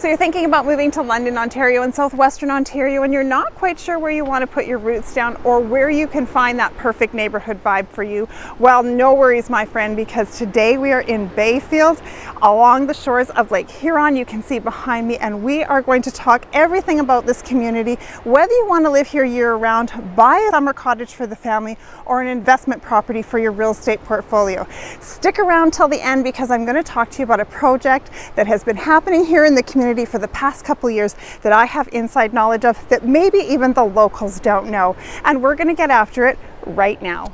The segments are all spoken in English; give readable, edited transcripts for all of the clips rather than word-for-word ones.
So you're thinking about moving to London, Ontario and Southwestern Ontario, and you're not quite sure where you want to put your roots down or where you can find that perfect neighborhood vibe for you. Well, no worries, my friend, because today we are in Bayfield along the shores of Lake Huron. You can see behind me, and we are going to talk everything about this community, whether you want to live here year-round, buy a summer cottage for the family, or an investment property for your real estate portfolio. Stick around till the end because I'm going to talk to you about a project that has been happening here in the community for the past couple of years that I have inside knowledge of that maybe even the locals don't know. And we're going to get after it right now.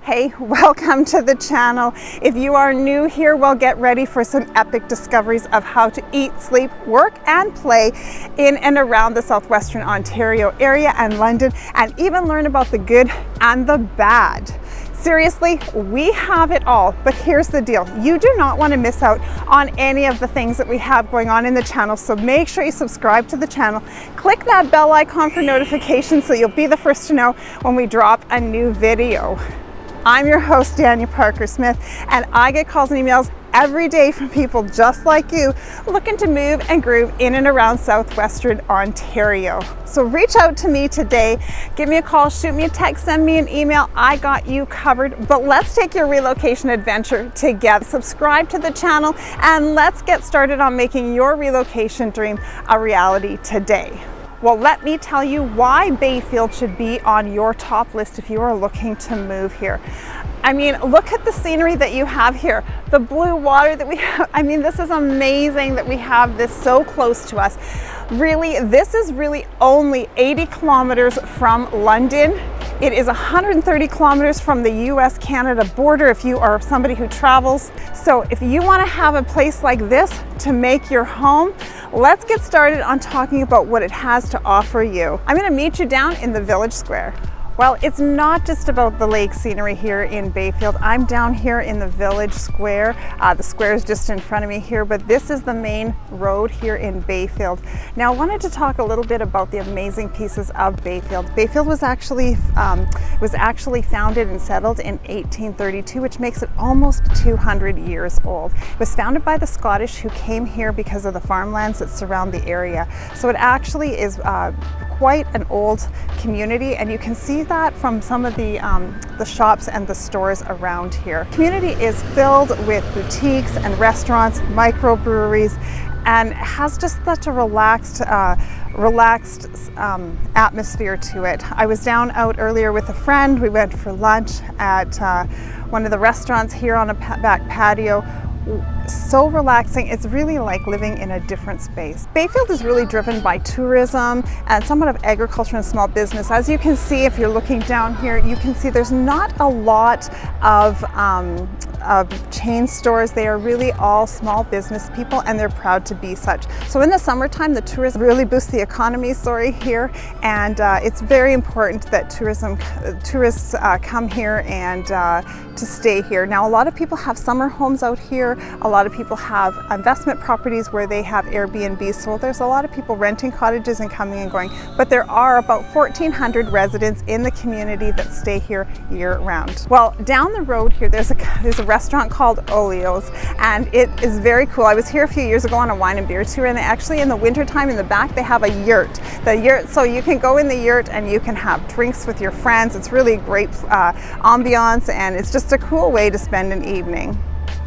Hey, welcome to the channel. If you are new here, well, get ready for some epic discoveries of how to eat, sleep, work, and play in and around the Southwestern Ontario area and London, and even learn about the good and the bad. Seriously, we have it all, but here's the deal. You do not want to miss out on any of the things that we have going on in the channel, so make sure you subscribe to the channel. Click that bell icon for notifications so you'll be the first to know when we drop a new video. I'm your host, Dania Parker-Smith, and I get calls and emails every day from people just like you looking to move and groove in and around Southwestern Ontario. So reach out to me today, give me a call, shoot me a text, send me an email. I got you covered, but let's take your relocation adventure together. Subscribe to the channel and let's get started on making your relocation dream a reality today. Well, let me tell you why Bayfield should be on your top list if you are looking to move here. I mean, look at the scenery that you have here, the blue water that we have. I mean, this is amazing that we have this so close to us. Really, this is really only 80 kilometers from London. It is 130 kilometers from the US-Canada border if you are somebody who travels. So if you want to have a place like this to make your home, let's get started on talking about what it has to offer you. I'm going to meet you down in the Village Square. Well, it's not just about the lake scenery here in Bayfield. I'm down here in the Village Square. The square is just in front of me here, but this is the main road here in Bayfield. Now, I wanted to talk a little bit about the amazing pieces of Bayfield. Bayfield was actually founded and settled in 1832, which makes it almost 200 years old. It was founded by the Scottish who came here because of the farmlands that surround the area. So it actually is quite an old community, and you can see that from some of the shops and the stores around here. The community is filled with boutiques and restaurants, microbreweries, and has just such a relaxed atmosphere to it. I was down out earlier with a friend. We went for lunch at one of the restaurants here on a back patio. So relaxing. It's really like living in a different space. Bayfield is really driven by tourism and somewhat of agriculture and small business. As you can see, if you're looking down here, you can see there's not a lot of chain stores. They are really all small business people, and they're proud to be such. So in the summertime, the tourism really boosts the economy here, and it's very important that tourists come here and to stay here. Now, a lot of people have summer homes out here. A lot of people have investment properties where they have Airbnb, so there's a lot of people renting cottages and coming and going, but there are about 1,400 residents in the community that stay here year-round. Well, down the road here, there's a restaurant called Oleo's, and it is very cool. I was here a few years ago on a wine and beer tour, and they actually, in the wintertime, in the back, they have a yurt. So you can go in the yurt and you can have drinks with your friends. It's really great ambiance, and it's just a cool way to spend an evening.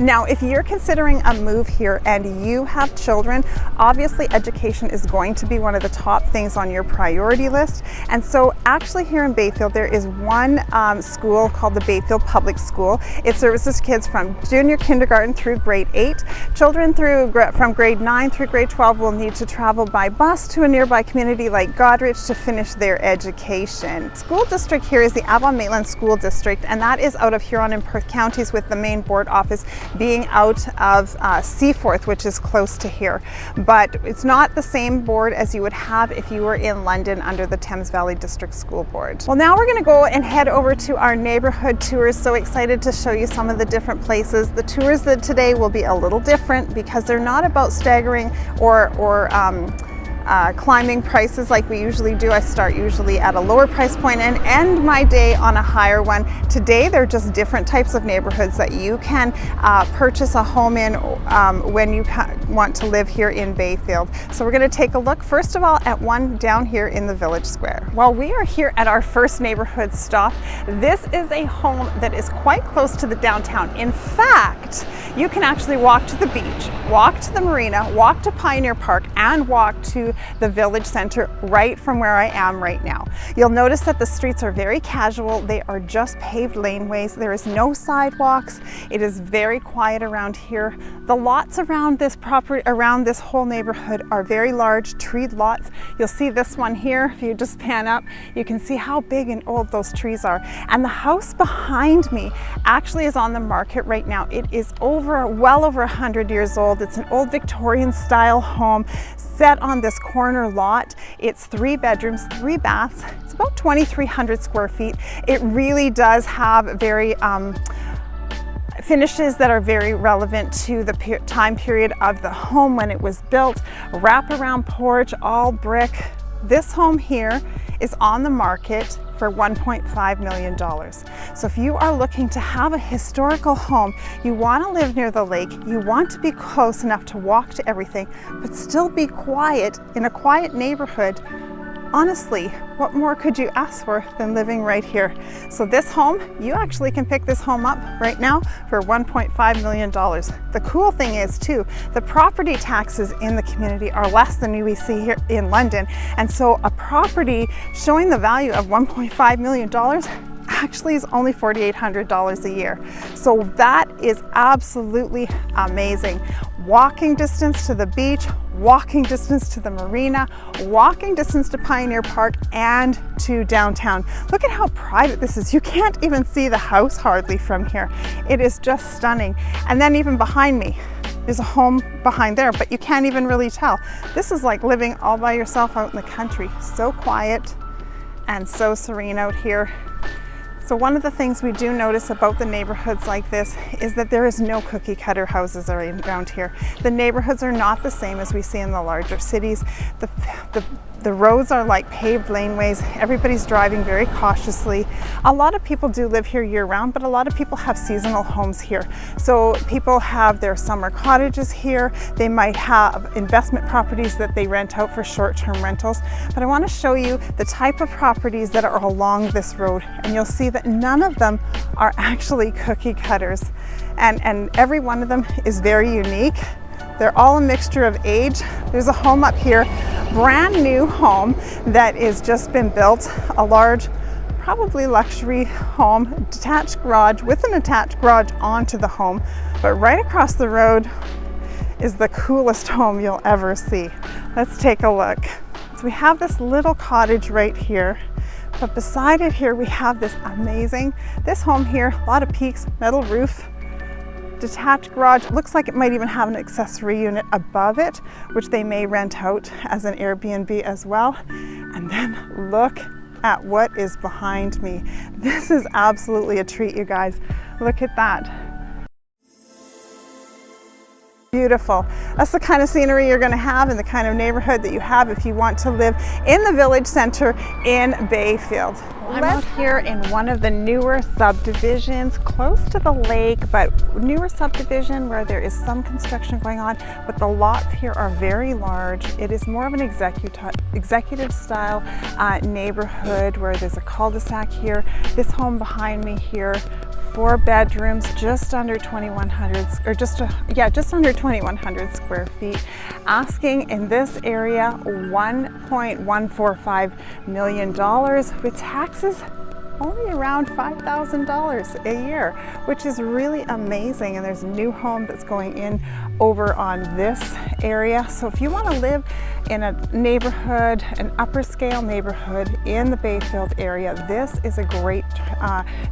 Now, if you're considering a move here and you have children, obviously education is going to be one of the top things on your priority list. And so actually here in Bayfield, there is one school called the Bayfield Public School. It services kids from junior kindergarten through grade 8. Children from grade 9 through grade 12 will need to travel by bus to a nearby community like Cottage to finish their education. School district here is the Avon Maitland School District, and that is out of Huron and Perth counties with the main board office being out of Seaforth, which is close to here. But it's not the same board as you would have if you were in London under the Thames Valley District School Board. Well, now we're going to go and head over to our neighborhood tours. So excited to show you some of the different places. The tours that today will be a little different because they're not about staggering or climbing prices like we usually do. I start usually at a lower price point and end my day on a higher one. Today they're just different types of neighborhoods that you can purchase a home in when you want to live here in Bayfield. So we're going to take a look first of all at one down here in the Village Square. While we are here at our first neighborhood stop, this is a home that is quite close to the downtown. In fact, you can actually walk to the beach, walk to the Marina, walk to Pioneer Park, and walk to the Village Center right from where I am right now. You'll notice that the streets are very casual. They are just paved laneways. There is no sidewalks. It is very quiet around here. The lots around this property, around this whole neighborhood, are very large treed lots. You'll see this one here. If you just pan up, you can see how big and old those trees are. And the house behind me actually is on the market right now. It is well over 100 years old. It's an old Victorian style home set on this corner lot. It's 3 bedrooms, 3 baths. It's about 2,300 square feet. It really does have very finishes that are very relevant to the time period of the home when it was built. Wraparound porch, all brick. This home here is on the market for $1.5 million. So if you are looking to have a historical home, you want to live near the lake, you want to be close enough to walk to everything, but still be quiet in a quiet neighborhood, honestly, what more could you ask for than living right here? So this home, you actually can pick this home up right now for $1.5 million. The cool thing is too, the property taxes in the community are less than we see here in London. And so a property showing the value of $1.5 million actually is only $4,800 a year. So that is absolutely amazing. Walking distance to the beach, walking distance to the Marina, walking distance to Pioneer Park and to downtown. Look at how private this is. You can't even see the house hardly from here. It is just stunning. And then even behind me, there's a home behind there, but you can't even really tell. This is like living all by yourself out in the country. So quiet and so serene out here. So one of the things we do notice about the neighborhoods like this is that there is no cookie cutter houses around here. The neighborhoods are not the same as we see in the larger cities. The roads are like paved laneways. Everybody's driving very cautiously. A lot of people do live here year round, but a lot of people have seasonal homes here. So people have their summer cottages here. They might have investment properties that they rent out for short-term rentals. But I want to show you the type of properties that are along this road, and you'll see that none of them are actually cookie cutters. And every one of them is very unique. They're all a mixture of age. There's a home up here, brand new home that is just been built, a large, probably luxury home, detached garage with an attached garage onto the home. But right across the road is the coolest home you'll ever see. Let's take a look. So we have this little cottage right here, but beside it here we have this home here, a lot of peaks, metal roof, detached garage. Looks like it might even have an accessory unit above it, which they may rent out as an Airbnb as well. And then look at what is behind me. This is absolutely a treat, you guys. Look at that. Beautiful. That's the kind of scenery you're going to have and the kind of neighborhood that you have if you want to live in the Village Center in Bayfield. I'm out here in one of the newer subdivisions close to the lake, but newer subdivision where there is some construction going on, but the lots here are very large. It is more of an executive style neighborhood where there's a cul-de-sac here. This home behind me here, 4 bedrooms, just under 2,100, or just under 2,100 square feet. Asking in this area $1.145 million with taxes only around $5,000 a year, which is really amazing. And there's a new home that's going in over on this area. So if you want to live in a neighborhood, an upper scale neighborhood in the Bayfield area, this is a great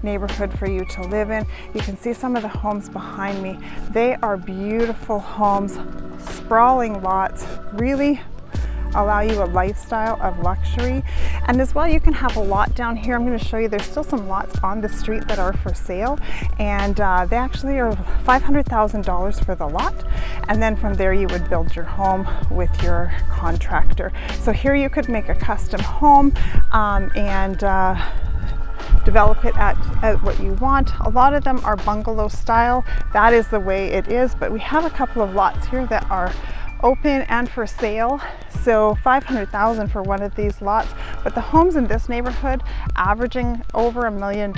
neighborhood for you to live in. You can see some of the homes behind me. They are beautiful homes, sprawling lots, really allow you a lifestyle of luxury. And as well, you can have a lot down here. I'm going to show you, there's still some lots on the street that are for sale, and they actually are $500,000 for the lot. And then from there you would build your home with your contractor. So here you could make a custom home and develop it at what you want. A lot of them are bungalow style. That is the way it is, but we have a couple of lots here that are open and for sale. So $500,000 for one of these lots, but the homes in this neighborhood averaging over $1 million.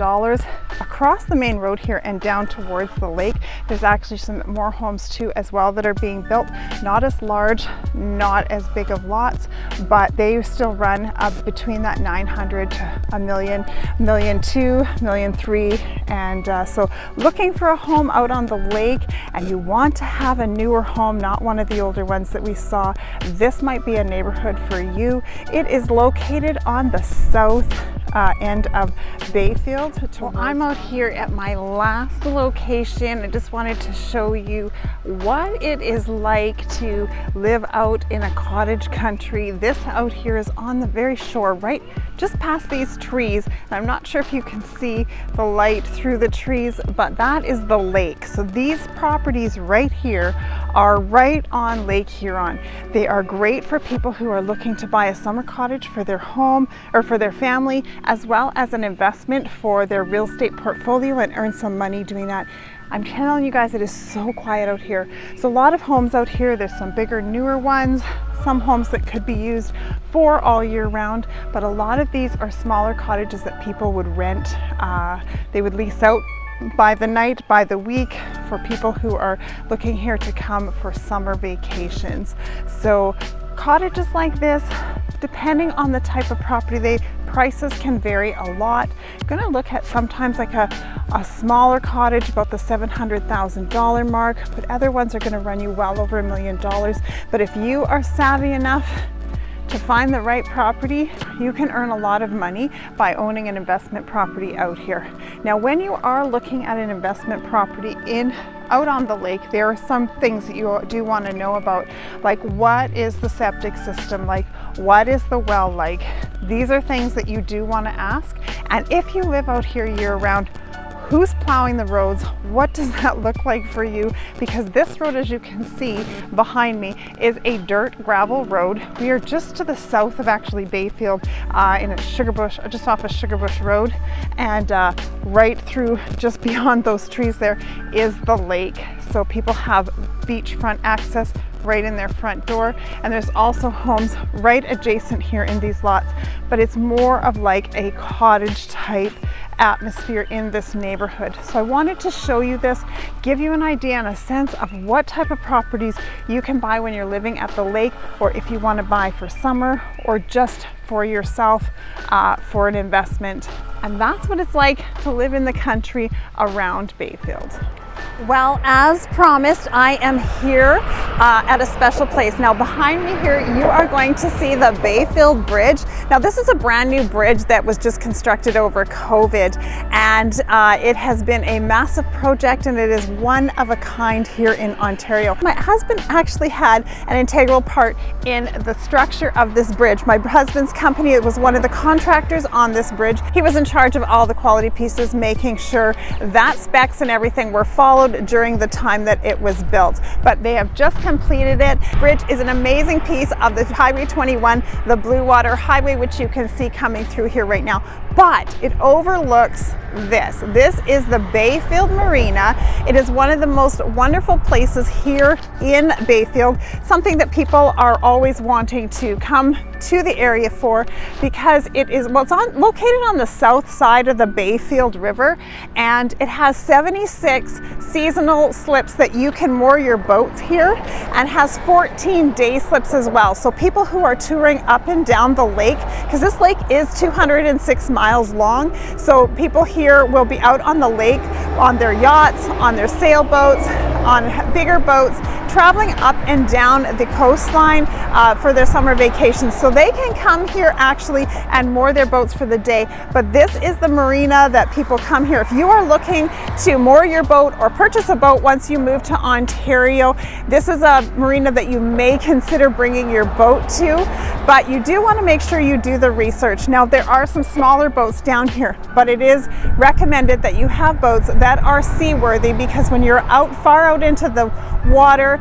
Across the main road here and down towards the lake, there's actually some more homes too as well that are being built. Not as large, not as big of lots, but they still run between that 900 to $1 million, $1.2 million, $1.3 million. And so looking for a home out on the lake and you want to have a newer home, not one of the older ones that we saw, this might be a neighborhood for you. It is located on the south end of Bayfield. Well, I'm out here at my last location. I just wanted to show you what it is like to live out in a cottage country. This out here is on the very shore, right just past these trees. And I'm not sure if you can see the light through the trees, but that is the lake. So these properties right here are right on Lake Huron. They are great for people who are looking to buy a summer cottage for their home or for their family, as well as an investment for their real estate portfolio and earn some money doing that. I'm telling you guys, it is so quiet out here. So a lot of homes out here, there's some bigger, newer ones, some homes that could be used for all year round, but a lot of these are smaller cottages that people would rent. They would lease out by the night, by the week, for people who are looking here to come for summer vacations. So cottages like this, depending on the type of property, prices can vary a lot. I'm going to look at sometimes like a smaller cottage about the $700,000 mark, but other ones are going to run you well over $1 million. But if you are savvy enough to find the right property, you can earn a lot of money by owning an investment property out here. Now, when you are looking at an investment property out on the lake, there are some things that you do want to know about, like what is the septic system like, what is the well like. These are things that you do want to ask. And if you live out here year round, who's plowing the roads? What does that look like for you? Because this road, as you can see behind me, is a dirt gravel road. We are just to the south of actually Bayfield in a Sugarbush, just off of Sugarbush Road. And right through, just beyond those trees there, is the lake. So people have beachfront access right in their front door. And there's also homes right adjacent here in these lots, but it's more of like a cottage type atmosphere in this neighborhood. So I wanted to show you this, give you an idea and a sense of what type of properties you can buy when you're living at the lake, or if you want to buy for summer or just for yourself for an investment. And that's what it's like to live in the country around Bayfield. Well, as promised, I am here at a special place. Now behind me here, you are going to see the Bayfield Bridge. Now this is a brand new bridge that was just constructed over COVID, and it has been a massive project, and it is one of a kind here in Ontario. My husband actually had an integral part in the structure of this bridge. My husband's company was one of the contractors on this bridge. He was in charge of all the quality pieces, making sure that specs and everything were followed during the time that it was built. But they have just completed it. Bridge is an amazing piece of the Highway 21, the Blue Water Highway, which you can see coming through here right now. But it overlooks this. This is the Bayfield Marina. It is one of the most wonderful places here in Bayfield, something that people are always wanting to come to the area for, because it is, well, it's located on the south side of the Bayfield River, and it has 76 seasonal slips that you can moor your boats here, and has 14-day slips as well. So people who are touring up and down the lake, because this lake is 206 miles long, so people here will be out on the lake on their yachts, on their sailboats, on bigger boats, traveling up and down the coastline for their summer vacations. So they can come here actually and moor their boats for the day. But this is the marina that people come here. If you are looking to moor your boat or purchase a boat once you move to Ontario, this is a marina that you may consider bringing your boat to, but you do want to make sure you do the research. Now, there are some smaller boats down here, but it is recommended that you have boats that are seaworthy, because when you're out far out into the water,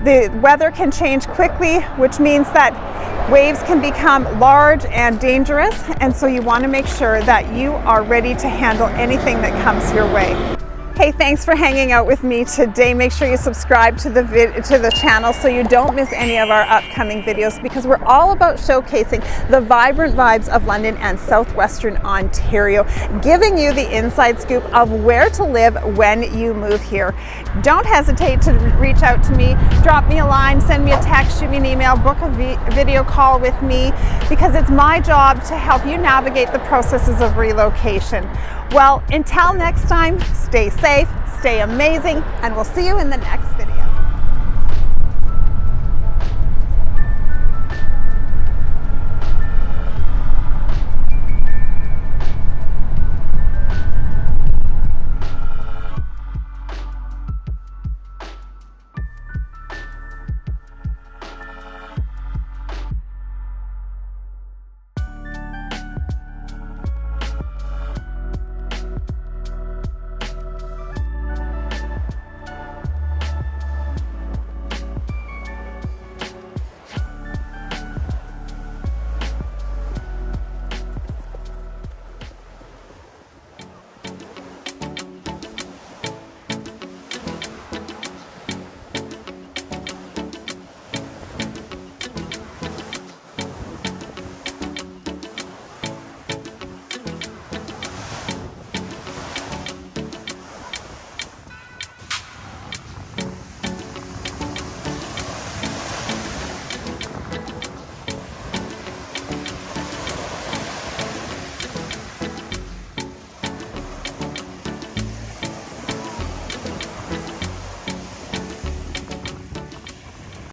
the weather can change quickly, which means that waves can become large and dangerous, and so you want to make sure that you are ready to handle anything that comes your way. Hey, thanks for hanging out with me today. Make sure you subscribe to the channel so you don't miss any of our upcoming videos, because we're all about showcasing the vibrant vibes of London and Southwestern Ontario, giving you the inside scoop of where to live when you move here. Don't hesitate to reach out to me, drop me a line, send me a text, shoot me an email, book a video call with me, because it's my job to help you navigate the processes of relocation. Well, until next time, stay safe, stay amazing, and we'll see you in the next video.